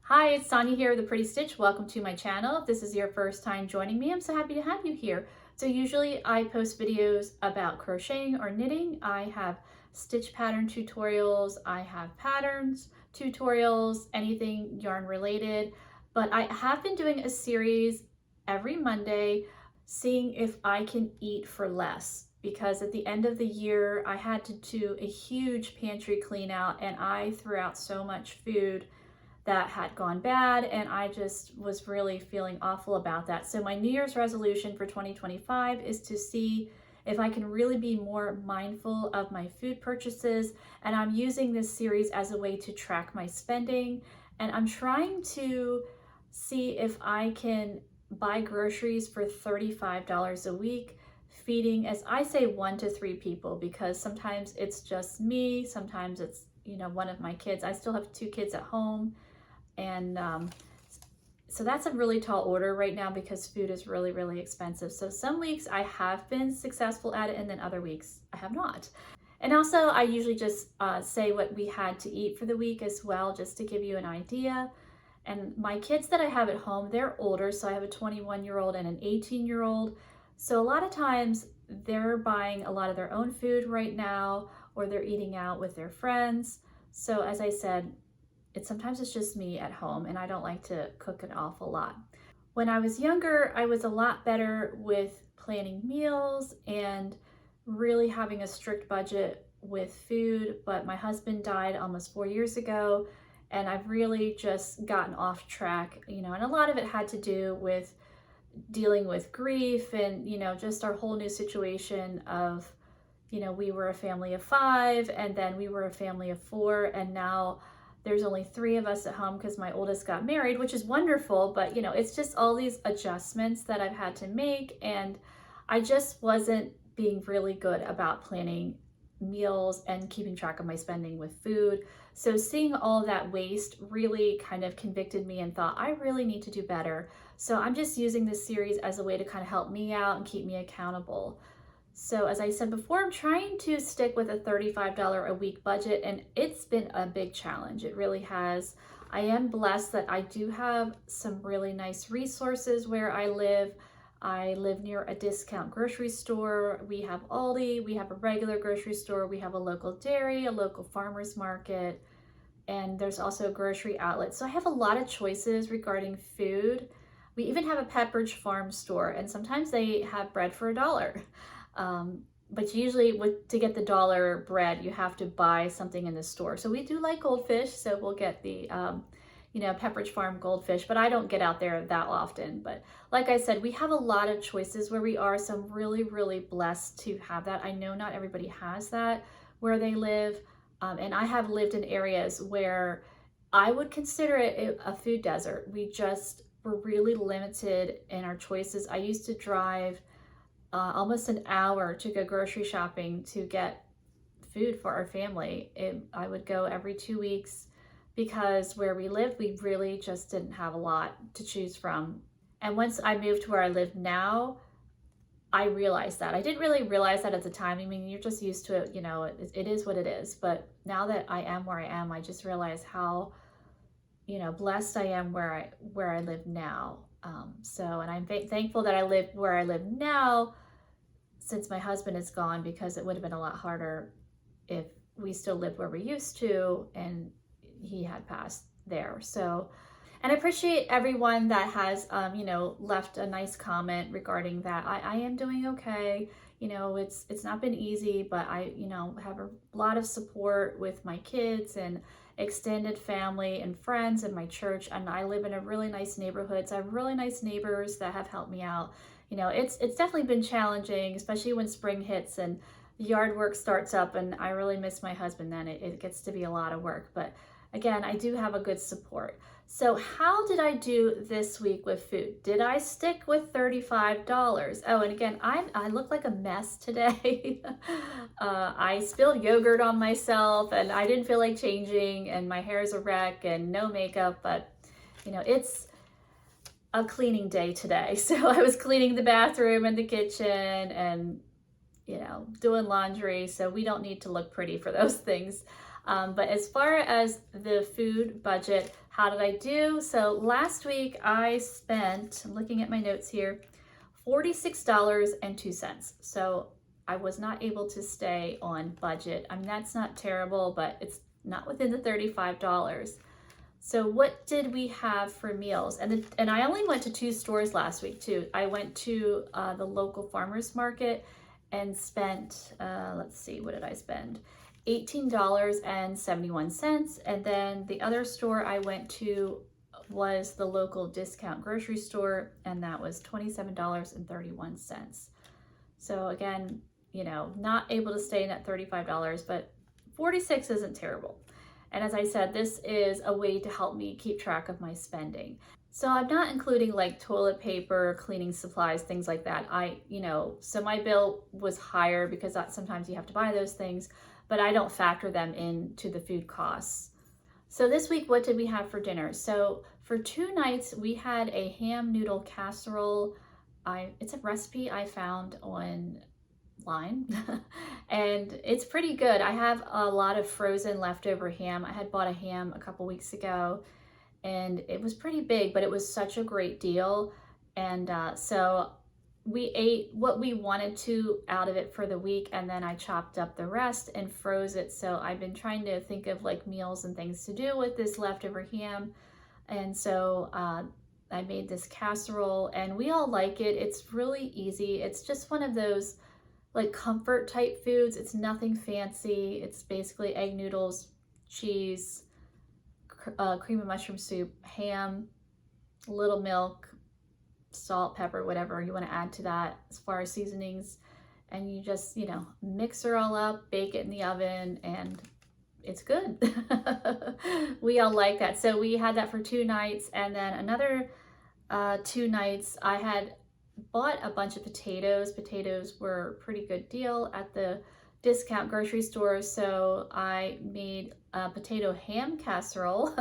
Hi, it's Sonia here with The Pretty Stitch. Welcome to my channel. If this is your first time joining me, I'm so happy to have you here. So usually I post videos about crocheting or knitting. I have stitch pattern tutorials, I have patterns tutorials, anything yarn related. But I have been doing a series every Monday, seeing if I can eat for less. Because at the end of the year, I had to do a huge pantry clean out and I threw out so much food that had gone bad, and I just was really feeling awful about that. So my New Year's resolution for 2025 is to see if I can really be more mindful of my food purchases, and I'm using this series as a way to track my spending, and I'm trying to see if I can buy groceries for $35 a week, feeding, as I say, 1 to 3 people, because sometimes it's just me, sometimes it's one of my kids. I still have 2 kids at home, and so that's a really tall order right now because food is really, really expensive. So some weeks I have been successful at it, and then other weeks I have not. And also I usually just say what we had to eat for the week as well, just to give you an idea. And my kids that I have at home, they're older. So I have a 21-year-old and an 18-year-old. So a lot of times they're buying a lot of their own food right now, or they're eating out with their friends. So as I said, sometimes it's just me at home, and I don't like to cook an awful lot. When I was younger, I was a lot better with planning meals and really having a strict budget with food, but my husband died almost 4 years ago, and I've really just gotten off track, and a lot of it had to do with dealing with grief and, just our whole new situation of, we were a family of 5, and then we were a family of 4, and now there's only 3 of us at home because my oldest got married, which is wonderful, but it's just all these adjustments that I've had to make, and I just wasn't being really good about planning meals and keeping track of my spending with food. So seeing all that waste really kind of convicted me and thought, I really need to do better. So I'm just using this series as a way to kind of help me out and keep me accountable. So as I said before, I'm trying to stick with a $35 a week budget, and it's been a big challenge. It really has. I am blessed that I do have some really nice resources where I live. I live near a discount grocery store. We have Aldi, we have a regular grocery store, we have a local dairy, a local farmer's market, and there's also a grocery outlet. So I have a lot of choices regarding food. We even have a Pepperidge Farm store, and sometimes they have bread for $1. But usually to get the dollar bread, you have to buy something in the store. So we do like goldfish, so we'll get the, Pepperidge Farm goldfish, but I don't get out there that often. But like I said, we have a lot of choices where we are, so I'm really, really blessed to have that. I know not everybody has that where they live, and I have lived in areas where I would consider it a food desert. We just were really limited in our choices. I used to drive almost an hour to go grocery shopping to get food for our family. I would go every 2 weeks because where we lived, we really just didn't have a lot to choose from. And once I moved to where I live now, I realized that. I didn't really realize that at the time. I mean, you're just used to it, it is what it is. But now that I am where I am, I just realize how, blessed I am where I live now. And I'm thankful that I live where I live now, since my husband is gone, because it would have been a lot harder if we still lived where we used to and he had passed there. So, and I appreciate everyone that has, left a nice comment regarding that. I am doing okay. It's not been easy, but I, have a lot of support with my kids and extended family and friends and my church. And I live in a really nice neighborhood. So I have really nice neighbors that have helped me out. It's definitely been challenging, especially when spring hits and the yard work starts up, and I really miss my husband then. It gets to be a lot of work, but again, I do have a good support. So how did I do this week with food? Did I stick with $35? Oh, and again, I look like a mess today. I spilled yogurt on myself, and I didn't feel like changing, and my hair is a wreck and no makeup, but it's a cleaning day today. So I was cleaning the bathroom and the kitchen and, doing laundry. So we don't need to look pretty for those things. But as far as the food budget, how did I do? So last week I spent, I'm looking at my notes here, $46.02. So I was not able to stay on budget. I mean, that's not terrible, but it's not within the $35. So what did we have for meals? And I only went to 2 stores last week too. I went to the local farmers market and spent, let's see, what did I spend? $18.71. And then the other store I went to was the local discount grocery store, and that was $27.31. So again, you know, not able to stay in at $35, but 46 isn't terrible. And as I said, this is a way to help me keep track of my spending. So I'm not including like toilet paper, cleaning supplies, things like that. So my bill was higher because sometimes you have to buy those things, but I don't factor them into the food costs. So this week, what did we have for dinner? So for 2 nights, we had a ham noodle casserole. It's a recipe I found online and it's pretty good. I have a lot of frozen leftover ham. I had bought a ham a couple weeks ago and it was pretty big, but it was such a great deal. And so we ate what we wanted to out of it for the week, and then I chopped up the rest and froze it. So I've been trying to think of like meals and things to do with this leftover ham. And so I made this casserole and we all like it. It's really easy. It's just one of those like comfort type foods. It's nothing fancy. It's basically egg noodles, cheese, cream of mushroom soup, ham, a little milk, salt, pepper, whatever you want to add to that as far as seasonings. And you just, mix it all up, bake it in the oven, and it's good. We all like that. So we had that for 2 nights. And then another 2 nights, I had bought a bunch of potatoes. Potatoes were a pretty good deal at the discount grocery store. So I made a potato ham casserole.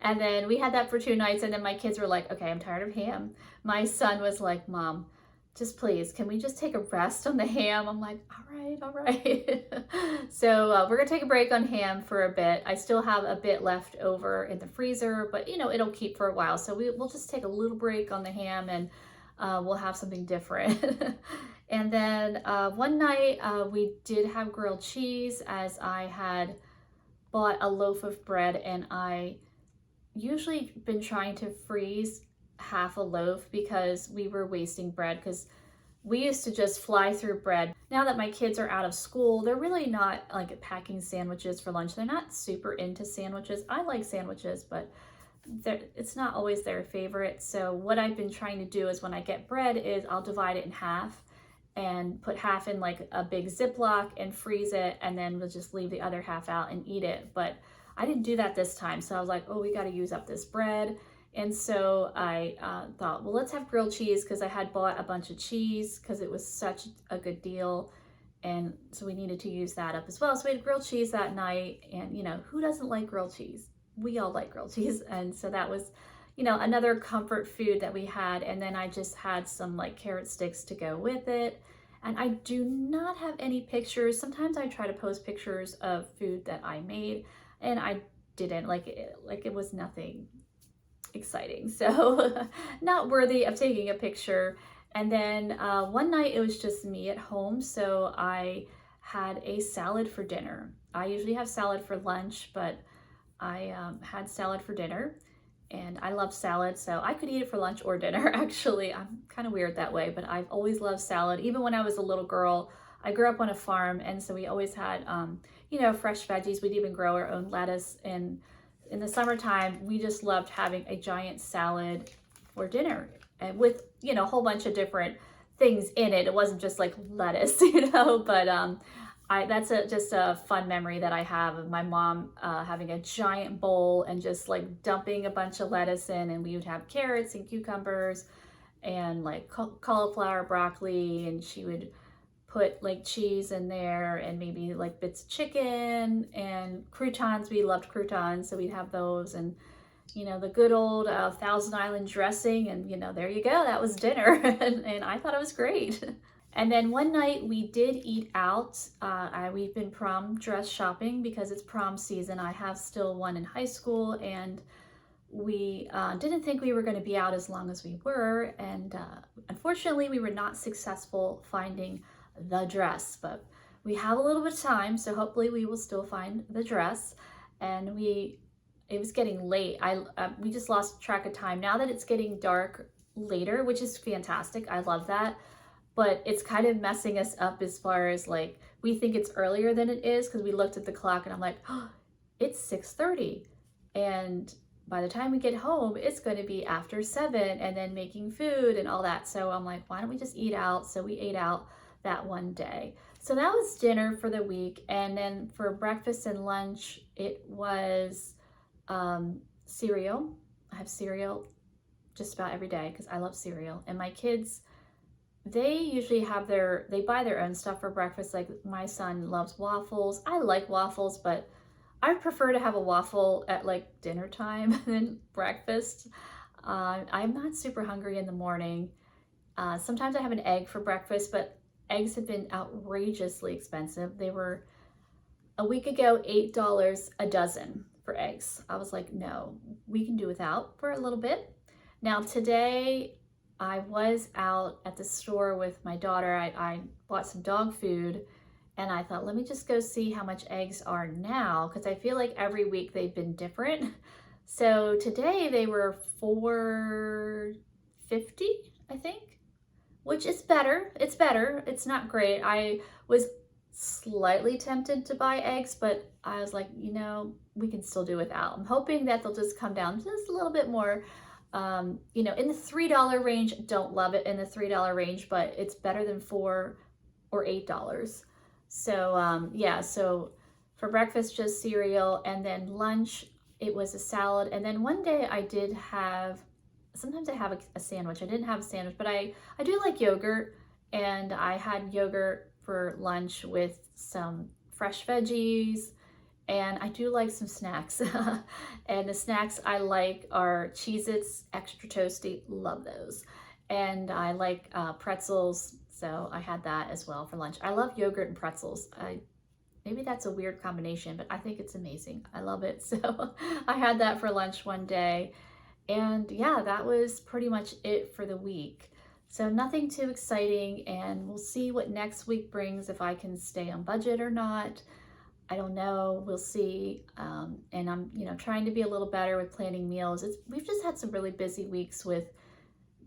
And then we had that for 2 nights. And then my kids were like, okay, I'm tired of ham. My son was like, Mom, just please, can we just take a rest on the ham? I'm like, all right. So we're gonna take a break on ham for a bit. I still have a bit left over in the freezer, but it'll keep for a while. So we'll just take a little break on the ham and we'll have something different. And then one night we did have grilled cheese, as I had bought a loaf of bread, and I usually been trying to freeze half a loaf because we were wasting bread, because we used to just fly through bread. Now that my kids are out of school, they're really not like packing sandwiches for lunch. They're not super into sandwiches. I like sandwiches, but it's not always their favorite. So what I've been trying to do is when I get bread is I'll divide it in half and put half in like a big Ziploc and freeze it, and then we'll just leave the other half out and eat it. But I didn't do that this time. So I was like, oh, we got to use up this bread. And so I thought, well, let's have grilled cheese, because I had bought a bunch of cheese because it was such a good deal. And so we needed to use that up as well. So we had grilled cheese that night, and who doesn't like grilled cheese? We all like grilled cheese. And so that was, another comfort food that we had. And then I just had some like carrot sticks to go with it. And I do not have any pictures. Sometimes I try to post pictures of food that I made, and I didn't. Like it was nothing exciting, so not worthy of taking a picture. And then one night it was just me at home, so I had a salad for dinner. I usually have salad for lunch, but I had salad for dinner, and I love salad, so I could eat it for lunch or dinner. Actually, I'm kind of weird that way, but I've always loved salad. Even when I was a little girl, I grew up on a farm, and so we always had fresh veggies. We'd even grow our own lettuce, and in the summertime, we just loved having a giant salad for dinner, and with, a whole bunch of different things in it. It wasn't just like lettuce, but that's just a fun memory that I have of my mom having a giant bowl and just like dumping a bunch of lettuce in, and we would have carrots and cucumbers and like cauliflower, broccoli, and she would put like cheese in there and maybe like bits of chicken and croutons. We loved croutons, so we'd have those, and the good old Thousand Island dressing, and there you go, that was dinner. and I thought it was great. And then one night we did eat out. We've been prom dress shopping because it's prom season. I have still one in high school, and we didn't think we were going to be out as long as we were, and unfortunately we were not successful finding the dress, but we have a little bit of time, so hopefully we will still find the dress. And it was getting late. We just lost track of time. Now that it's getting dark later, which is fantastic, I love that, but it's kind of messing us up as far as like, we think it's earlier than it is because we looked at the clock and I'm like, oh, it's 6:30. And by the time we get home, it's going to be after 7, and then making food and all that. So I'm like, why don't we just eat out? So we ate out that one day. So that was dinner for the week. And then for breakfast and lunch, it was cereal. I have cereal just about every day because I love cereal. And my kids, they usually they buy their own stuff for breakfast. Like my son loves waffles. I like waffles, but I prefer to have a waffle at like dinner time than breakfast. I'm not super hungry in the morning. Sometimes I have an egg for breakfast, but eggs have been outrageously expensive. They were, a week ago, $8 a dozen for eggs. I was like, no, we can do without for a little bit. Now today, I was out at the store with my daughter. I bought some dog food, and I thought, let me just go see how much eggs are now, because I feel like every week they've been different. So today they were $4.50, I think, which is better. It's better. It's not great. I was slightly tempted to buy eggs, but I was like, you know, we can still do without. I'm hoping that they'll just come down just a little bit more. You know, in the $3 range. Don't love it in the $3 range, but it's better than $4 or $8. So yeah, so for breakfast, just cereal, and then lunch, it was a salad. And then one day I did have, sometimes I have a sandwich. I didn't have a sandwich, but I do like yogurt, and I had yogurt for lunch with some fresh veggies, and I do like some snacks. And the snacks I like are Cheez-Its, extra toasty, love those. And I like pretzels, so I had that as well for lunch. I love yogurt and pretzels. Maybe that's a weird combination, but I think it's amazing. I love it. So I had that for lunch one day. And yeah, that was pretty much it for the week. So nothing too exciting, and we'll see what next week brings, if I can stay on budget or not. I don't know, we'll see. And I'm, you know, trying to be a little better with planning meals. We've just had some really busy weeks with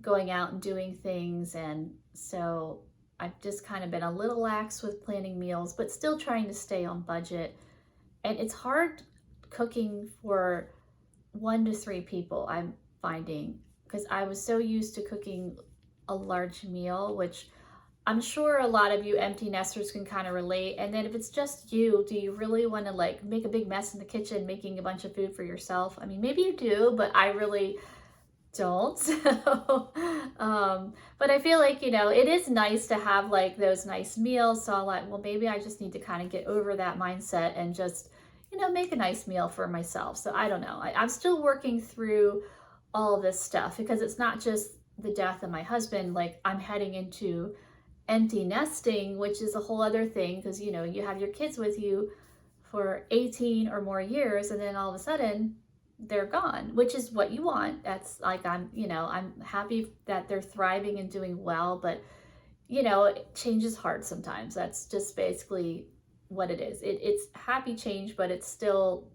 going out and doing things, and so I've just kind of been a little lax with planning meals, but still trying to stay on budget. And it's hard cooking for 1 to 3 people, I'm finding, because I was so used to cooking a large meal, which I'm sure a lot of you empty nesters can kind of relate. And then if it's just you, do you really want to like make a big mess in the kitchen making a bunch of food for yourself? I mean, maybe you do, but I really don't. So, but I feel like, you know, it is nice to have like those nice meals. So I'm like, well, maybe I just need to kind of get over that mindset and just, you know, make a nice meal for myself. So I don't know. I'm still working through all this stuff, because it's not just the death of my husband. Like, I'm heading into empty nesting, which is a whole other thing, because, you know, you have your kids with you for 18 or more years, and then all of a sudden they're gone, which is what you want. That's like, I'm happy that they're thriving and doing well, but, you know, change is hard sometimes. That's just basically what it is. It's happy change, but it's still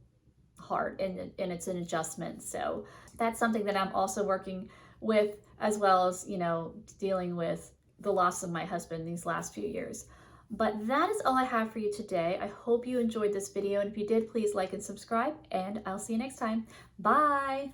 hard, and it's an adjustment. So that's something that I'm also working with, as well as, you know, dealing with the loss of my husband these last few years. But that is all I have for you today. I hope you enjoyed this video, and if you did, please like and subscribe, and I'll see you next time. Bye!